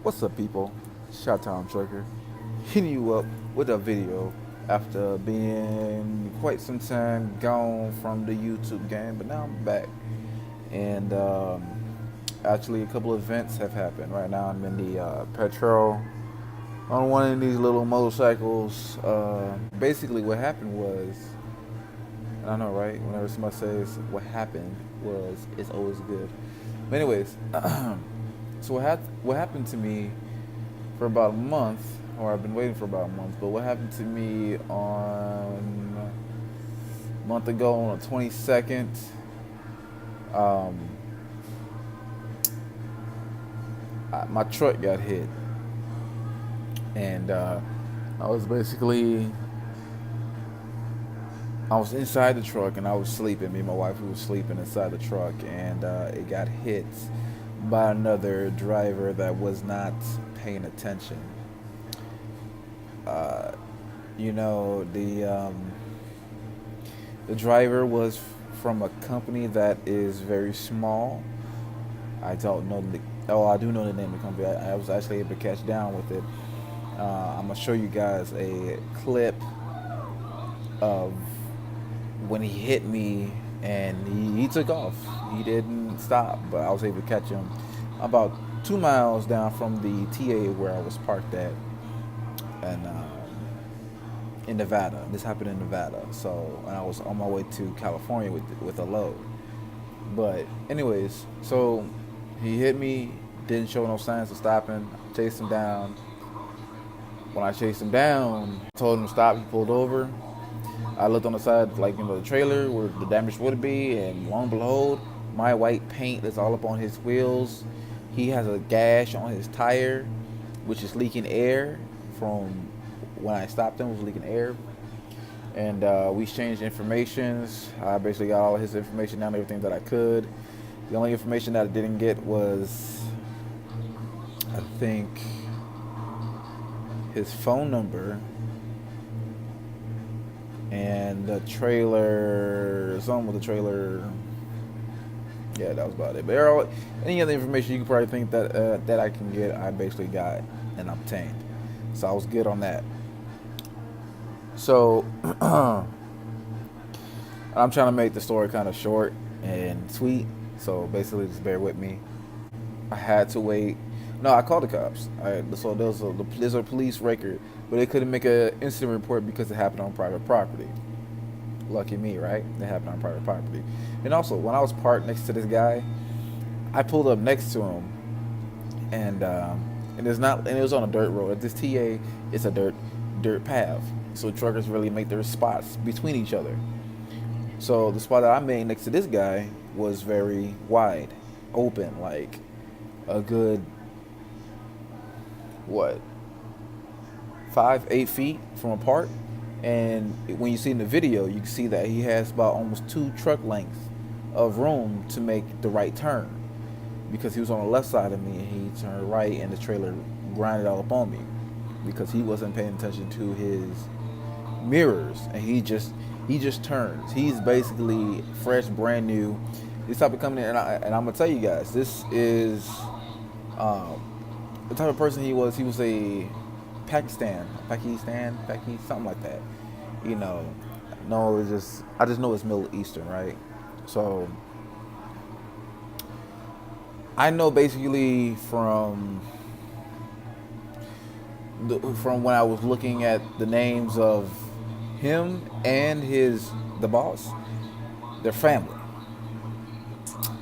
What's up, people? Shot Town Trucker hitting you up with a video after being quite some time gone from the YouTube game, but now I'm back. And actually, a couple of events have happened. Right now, I'm in the petrol on one of these little motorcycles. Basically, what happened was, and I know, right? Whenever somebody says what happened was, it's always good. But anyways, so what happened to me for about a month, or I've been waiting for about a month, but what happened to me on a month ago on the 22nd, my truck got hit. And I was inside the truck and I was sleeping. Me and my wife, we were sleeping inside the truck, and it got hit by another driver that was not paying attention. You know, the driver was from a company that is very small. I don't know I do know the name of the company. I was actually able to catch down with it. I'm gonna show you guys a clip of when he hit me, and he took off. He didn't stop, but I was able to catch him about 2 miles down from the TA where I was parked at, and in Nevada. This happened in Nevada. So, and I was on my way to California with a load. But anyways, so he hit me, didn't show no signs of stopping. I chased him down. When I chased him down, told him to stop, he pulled over. I looked on the side, like, the trailer where the damage would be, and lo and behold, my white paint is all up on his wheels. He has a gash on his tire, which is leaking air from when I stopped him, was leaking air. And we exchanged informations. I basically got all of his information down, everything that I could. The only information that I didn't get was, I think, his phone number and the trailer, something with the trailer. Yeah, that was about it. But any other information you could probably think that I can get, I basically got and obtained. So I was good on that. So I'm trying to make the story kind of short and sweet. So basically, just bear with me. I had to wait. No, I called the cops. So there's a police record, but they couldn't make an incident report because it happened on private property. Lucky me, right? It happened on private property. And also, when I was parked next to this guy, I pulled up next to him, and it was on a dirt road. At this TA, it's a dirt path, so truckers really make their spots between each other. So the spot that I made next to this guy was very wide, open, like a good 5-8 feet from apart. And when you see in the video, you can see that he has about almost 2 truck lengths of room to make the right turn, because he was on the left side of me and he turned right, and the trailer grinded all up on me because he wasn't paying attention to his mirrors, and he just turns. He's basically fresh, brand new. This type of company, and I'm gonna tell you guys, this is the type of person he was. He was a Pakistan, something like that. You know, no, I just know it's Middle Eastern, right? So I know basically from when I was looking at the names of him and the boss, they're family.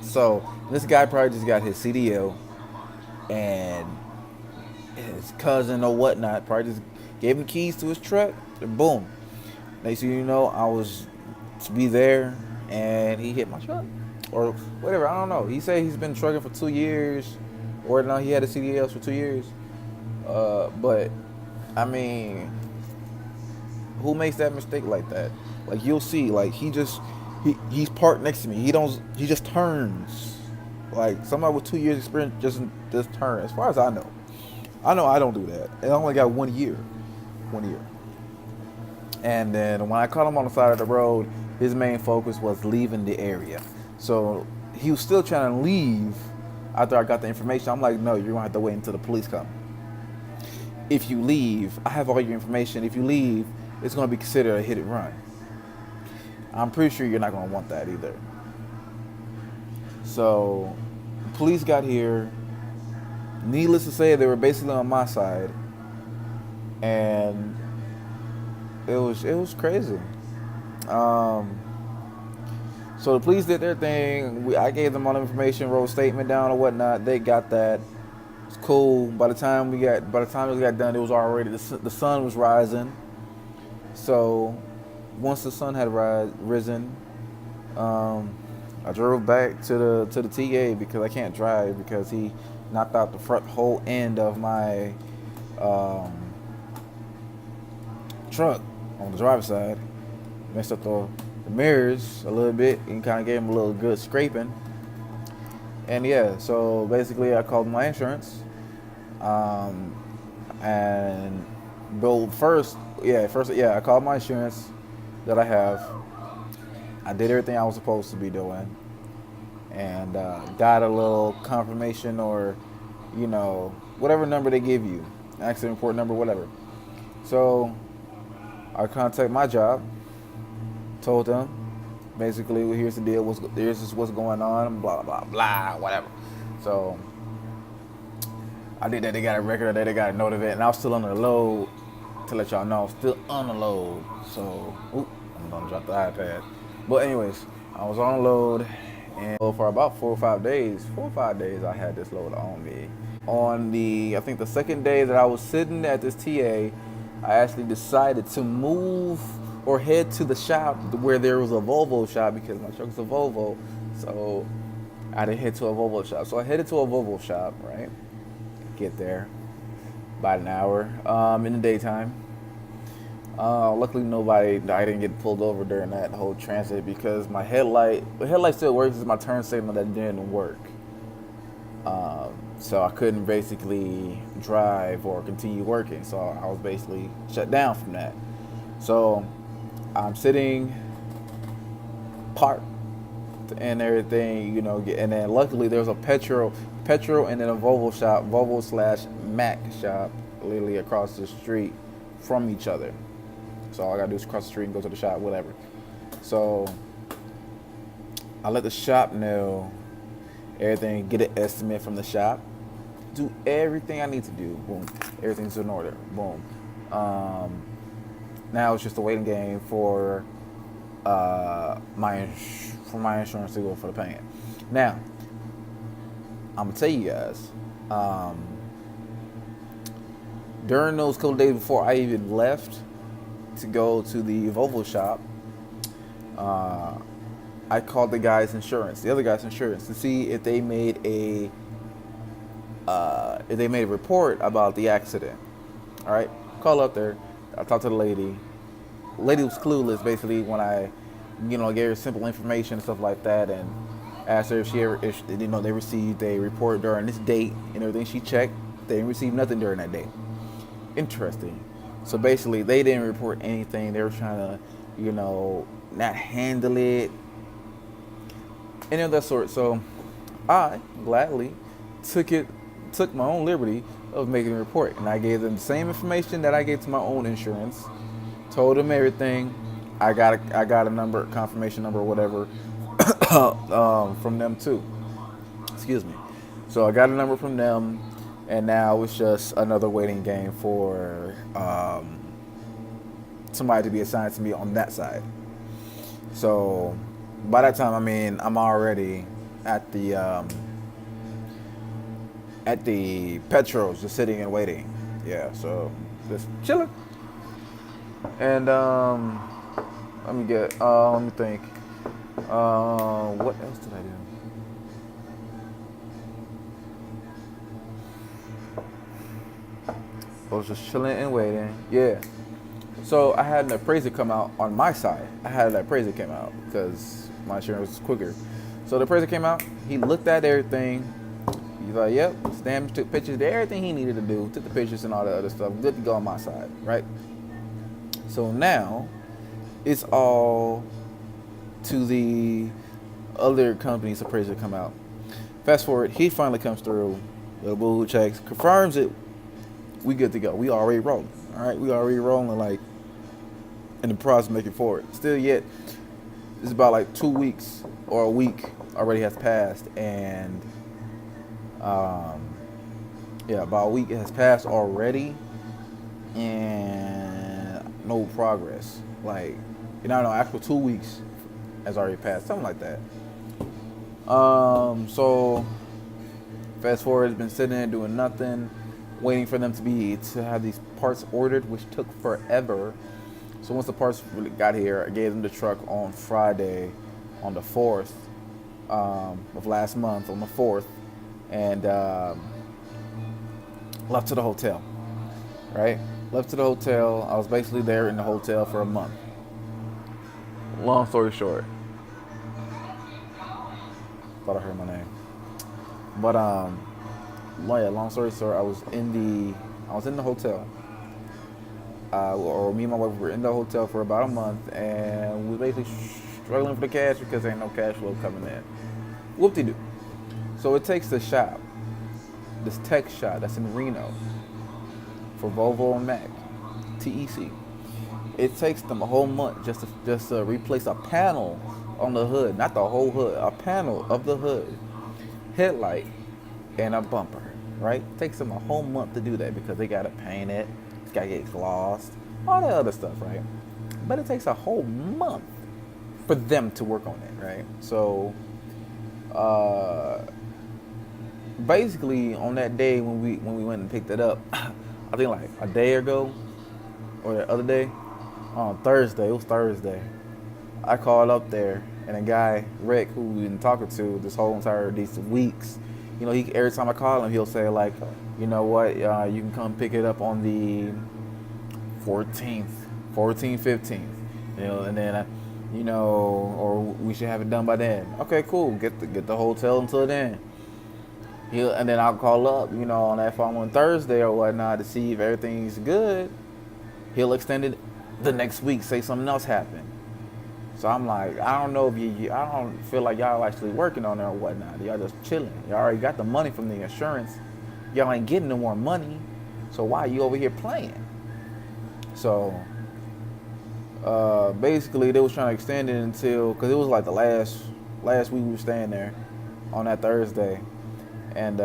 So this guy probably just got his CDL, and his cousin or whatnot probably just gave him the keys to his truck, and boom. Next thing you know, I was to be there, and he hit my truck, or whatever. I don't know. He said he's been trucking for 2 years, or no, he had a CDL for 2 years. But I mean, who makes that mistake like that? Like, you'll see, like, he's parked next to me. He just turns. Like, somebody with 2 years experience just turn. As far as I know I don't do that. And I only got 1 year. 1 year. And then when I caught him on the side of the road, his main focus was leaving the area. So he was still trying to leave After I got the information, I'm like, no, you're gonna have to wait until the police come. If you leave, I have all your information. If you leave, it's gonna be considered a hit and run. I'm pretty sure you're not gonna want that either. So, police got here. Needless to say, they were basically on my side, and it was crazy. So the police did their thing. I gave them all the information, wrote a statement down or whatnot. They got that. It's cool. By the time it got done, it was already the sun was rising. So once the sun had risen, I drove back to the TA because I can't drive because he knocked out the front whole end of my truck on the driver's side. Messed up the mirrors a little bit and kind of gave him a little good scraping. And yeah, so basically I called my insurance. And first, I called my insurance that I have. I did everything I was supposed to be doing, and got a little confirmation or, whatever number they give you, accident report number, whatever. So I contacted my job, told them, basically, well, here's the deal, here's just what's going on, blah, blah, blah, whatever. So I did that. They got a record of that. They got a note of it, and I was still on the load. To let y'all know, still on the load. So, I'm gonna drop the iPad. But anyways, I was on load, and for about 4 or 5 days, I had this load on me. On I think the second day that I was sitting at this TA, I actually decided to move or head to the shop where there was a Volvo shop because my truck's a Volvo. So I had to head to a Volvo shop. So I headed to a Volvo shop, right? Get there about an hour in the daytime. Luckily I didn't get pulled over during that whole transit because the headlight still works, it's my turn signal that didn't work. So I couldn't basically drive or continue working, so I was basically shut down from that. So I'm sitting parked and everything, and then luckily there was a petrol and then a Volvo/Mac shop literally across the street from each other. So all I gotta do is cross the street and go to the shop, whatever. So I let the shop know everything, get an estimate from the shop, do everything I need to do. Boom, everything's in order. Boom. Now it's just a waiting game for my insurance to go for the payment. Now I'm gonna tell you guys, during those couple days before I even left to go to the Volvo shop, I called the other guy's insurance, to see if they made a report about the accident. All right, call up there. I talked to the lady. The lady was clueless basically when I, gave her simple information and stuff like that, and asked her if they received a report during this date and everything. She checked. They didn't receive nothing during that date. Interesting. So basically, they didn't report anything. They were trying to, not handle it, any of that sort. So I gladly took my own liberty of making a report, and I gave them the same information that I gave to my own insurance. Told them everything. I got a number, confirmation number, or whatever, from them too. Excuse me. So I got a number from them, and now it's just another waiting game for somebody to be assigned to me on that side. So by that time, I'm already at the Petros, just sitting and waiting. Yeah, so just chilling. And let me think. What else did I do? I was just chilling and waiting. Yeah. So I had an appraiser come out on my side. Came out because my insurance was quicker. So the appraiser came out. He looked at everything. He's like, yep, stamped, took pictures, did everything he needed to do, took the pictures and all the other stuff. Good to go on my side, right? So now it's all to the other company's appraiser come out. Fast forward, he finally comes through. The boo checks, confirms it. We good to go. We already rolling. All right, we already rolling, like in the process of making forward. Still yet, it's about like 2 weeks or a week already has passed, and yeah, about a week has passed already, and no progress. Like, no, actual 2 weeks has already passed, something like that. So fast forward, it's been sitting there doing nothing, waiting for them to have these parts ordered, which took forever. So once the parts really got here, I gave them the truck on Friday, on the 4th of last month, on the 4th, and left to the hotel. Right, left to the hotel. I was basically there in the hotel for a month. Long story short, thought I heard my name. But yeah, long story short, I was in the hotel. Or me and my wife were in the hotel for about a month, and we were basically struggling for the cash because there ain't no cash flow coming in. Whoop-de-doo. So it takes the shop, this tech shop that's in Reno, for Volvo and Mac, TEC. It takes them a whole month just to replace a panel on the hood, not the whole hood, a panel of the hood, headlight, and a bumper. Right? It takes them a whole month to do that because they gotta paint it, it's gotta get glossed, all that other stuff, right? But it takes a whole month for them to work on it, right? So basically on that day when we went and picked it up, I think like a day ago or the other day, on Thursday, it was Thursday, I called up there, and a guy, Rick, who we've been talking to this whole entire these weeks, every time I call him, he'll say like, you know what, you can come pick it up on the 14th, 15th, and then, or we should have it done by then. Okay, cool, get the hotel until then. And then I'll call up, on that following Thursday or whatnot to see if everything's good. He'll extend it the next week, say something else happened. So I'm like, I don't know if I don't feel like y'all actually working on it or whatnot. Y'all just chilling. Y'all already got the money from the insurance. Y'all ain't getting no more money. So why are you over here playing? So basically they was trying to extend it until, because it was like the last week we were staying there on that Thursday. And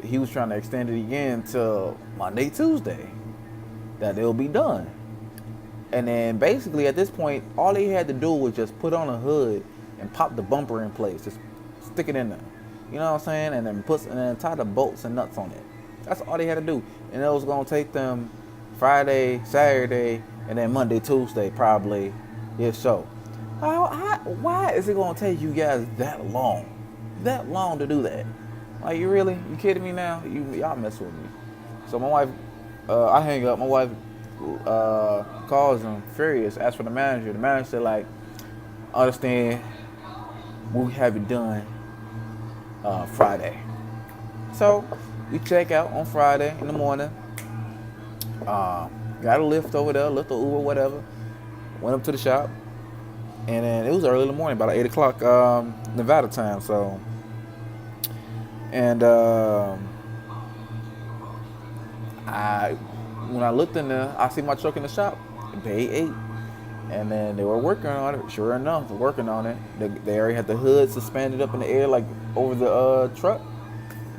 he was trying to extend it again till Monday, Tuesday, that it'll be done. And then basically at this point, all they had to do was just put on a hood and pop the bumper in place, just stick it in there. You know what I'm saying? And then tie the bolts and nuts on it. That's all they had to do. And it was gonna take them Friday, Saturday, and then Monday, Tuesday probably. If so, why is it gonna take you guys that long to do that? Like, you kidding me now? Y'all messing with me. So my wife, I hang up. My wife calls him furious, asks for the manager. The manager said, like, understand, we'll have it done Friday. So we check out on Friday in the morning. Got a lift over there, lift or Uber, whatever. Went up to the shop, and then it was early in the morning, about 8 o'clock Nevada time. So, and when I looked in there, I see my truck in the shop, Bay 8. And then they were working on it. Sure enough, they're working on it. They already had the hood suspended up in the air, like over the truck.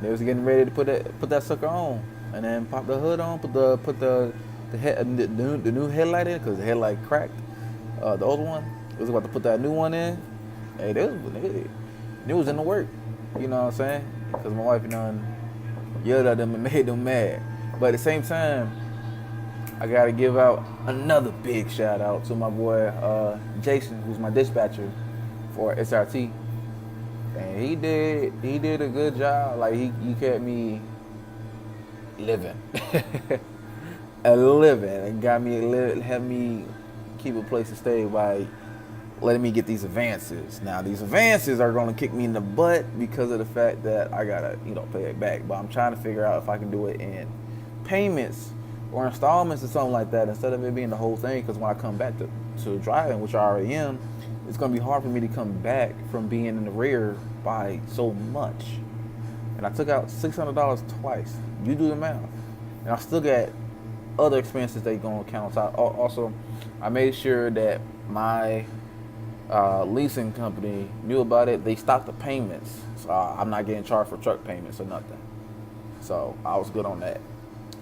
They was getting ready to put that sucker on, and then pop the hood on, put the new headlight in, because the headlight cracked. The old one, it was about to put that new one in. Hey, it was in the work. You know what I'm saying? Because my wife, yelled at them and made them mad. But at the same time, I gotta give out another big shout out to my boy Jason, who's my dispatcher for SRT, and he did a good job. Like he kept me living, and had me keep a place to stay by letting me get these advances. Now these advances are gonna kick me in the butt because of the fact that I gotta pay it back. But I'm trying to figure out if I can do it in payments or installments or something like that, instead of it being the whole thing. Because when I come back to driving, which I already am, it's going to be hard for me to come back from being in the rear by so much. and I took out $600 twice. You do the math, and I still got other expenses they gonna count out. Also, I made sure that my leasing company knew about it. They stopped the payments, so I'm not getting charged for truck payments or nothing. So I was good on that.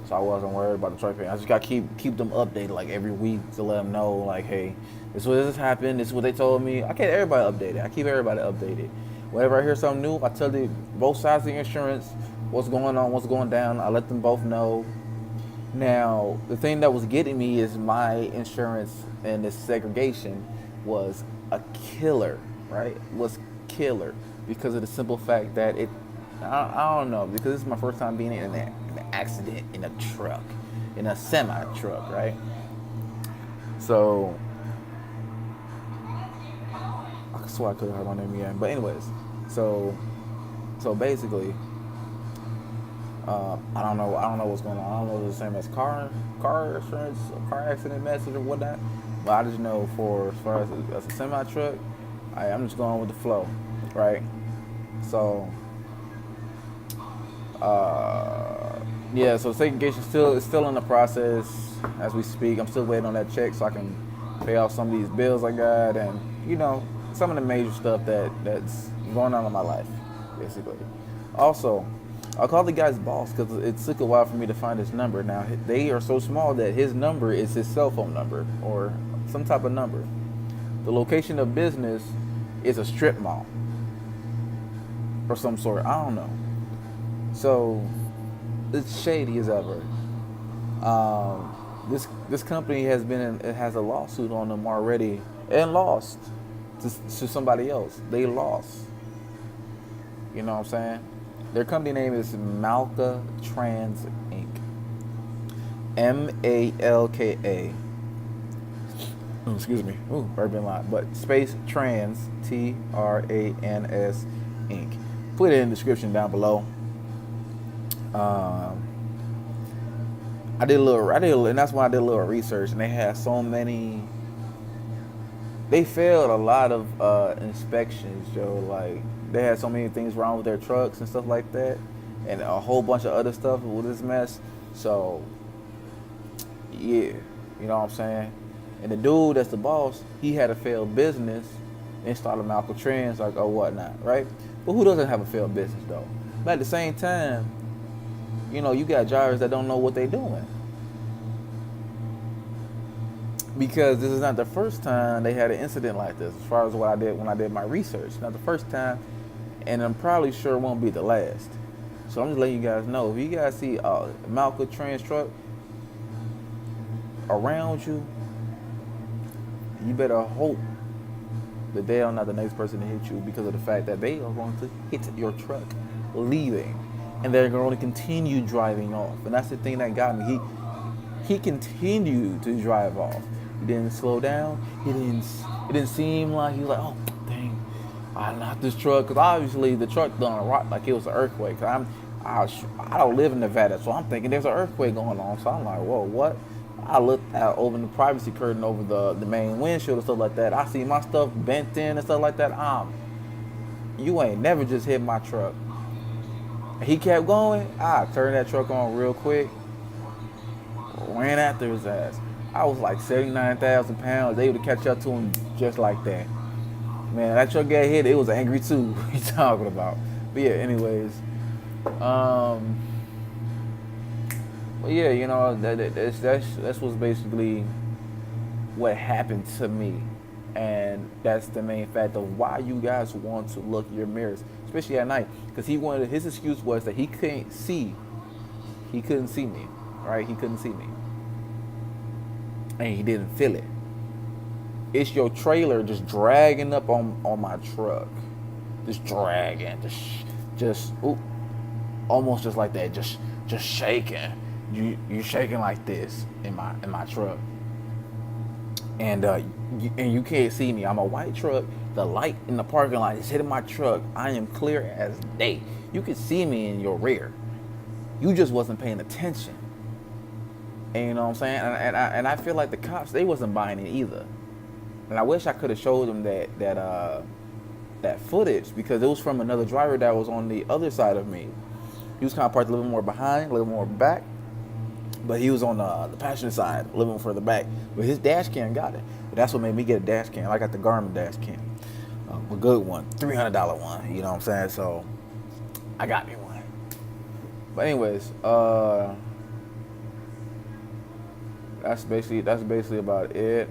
So I wasn't worried about the truck payment. I just got to keep them updated like every week to let them know, like, hey, this happened. This is what they told me. I keep everybody updated. I keep everybody updated. Whenever I hear something new, I tell both sides of the insurance what's going on, what's going down. I let them both know. Now, the thing that was getting me is my insurance and this segregation was a killer, right? Was killer because of the simple fact that I don't know, because this is my first time being in an accident in a truck, in a semi truck, right? So I swear I could have heard my name again, but anyways, so basically, I don't know what's going on. I don't know if it's the same as car insurance, car accident message or whatnot, but I just know as far as a semi truck, I'm just going with the flow, right? So. Yeah, so segregation is still in the process as we speak. I'm still waiting on that check so I can pay off some of these bills I got, and some of the major stuff that's going on in my life, basically. Also, I called the guy's boss because it took a while for me to find his number. Now they are so small that his number is his cell phone number or some type of number. The location of business is a strip mall or some sort. I don't know. So it's shady as ever. This company has a lawsuit on them already and lost to somebody else. They lost. You know what I'm saying? Their company name is Malka Trans Inc. MALKA. Excuse me. Bourbon line. But space trans TRANS Inc. Put it in the description down below. I did a little, and that's why I did a little research. And they had so many. They failed a lot of inspections, Joe. Like they had so many things wrong with their trucks and stuff like that, and a whole bunch of other stuff with this mess. So, yeah, you know what I'm saying. And the dude that's the boss, he had a failed business and started Malka Trans, like, or whatnot, right? But who doesn't have a failed business though? But at the same time, you got drivers that don't know what they're doing. Because this is not the first time they had an incident like this, as far as what I did when I did my research. Not the first time, and I'm probably sure it won't be the last. So I'm just letting you guys know, if you guys see a Malka Trans truck around you, you better hope that they are not the next person to hit you, because of the fact that they are going to hit your truck leaving. And they're going to continue driving off. And that's the thing that got me. He continued to drive off. He didn't slow down. It didn't seem like he was like, oh, dang, I knocked this truck. Because obviously the truck done rock like it was an earthquake. I don't live in Nevada, so I'm thinking there's an earthquake going on. So I'm like, whoa, what? I looked out over the privacy curtain over the main windshield and stuff like that. I see my stuff bent in and stuff like that. You ain't never just hit my truck. He kept going. I turned that truck on real quick. Ran after his ass. I was like 79,000 pounds. Able to catch up to him just like that. Man, that truck got hit. It was angry too. What you talking about? But yeah, anyways. But yeah, that's what's basically what happened to me. And that's the main fact of why you guys want to look in your mirrors, especially at night. Because his excuse was that he couldn't see me, right? He couldn't see me. And he didn't feel it. It's your trailer just dragging up on my truck. Just dragging, just almost just like that, just shaking. You shaking like this in my truck. And you can't see me. I'm a white truck. The light in the parking lot is hitting my truck. I am clear as day. You can see me in your rear. You just wasn't paying attention. And you know what I'm saying? And I feel like the cops, they wasn't buying it either. And I wish I could have showed them that footage, because it was from another driver that was on the other side of me. He was kind of parked a little more behind, a little more back, but he was on the passenger side, a little more further back. But his dash cam got it. But that's what made me get a dash cam. I got the Garmin dash cam, a good one, $300 one. You know what I'm saying? So I got me one. But anyways, that's basically about it.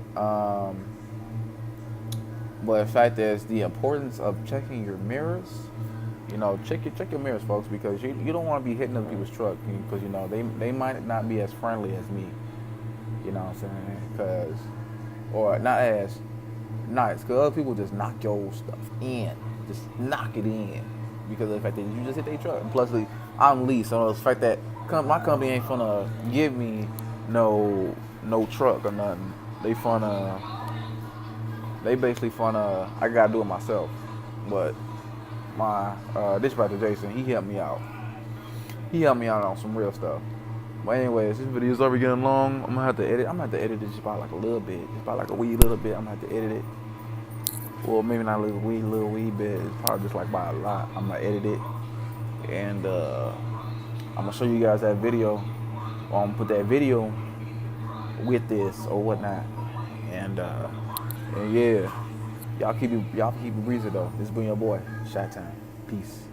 But the fact is, the importance of checking your mirrors. You know, check your mirrors, folks, because you don't want to be hitting other people's truck, because you know they might not be as friendly as me. You know what I'm saying? Because other people just knock your stuff in, just knock it in, because of the fact that you just hit their truck. And plus, I'm leased, so the fact that my company ain't finna give me no truck or nothing. They basically I gotta do it myself. But my dispatcher Jason, he helped me out. He helped me out on some real stuff. But anyways, this video's already getting long. I'm gonna have to edit it just by like a little bit, just by like a wee little bit. I'm gonna have to edit it. Well, maybe not a little wee bit. It's probably just like by a lot. I'm gonna edit it, and I'm gonna show you guys that video. Or I'm gonna put that video with this or whatnot, and yeah, y'all keep it breezy though. This has been your boy, Shot Time. Peace.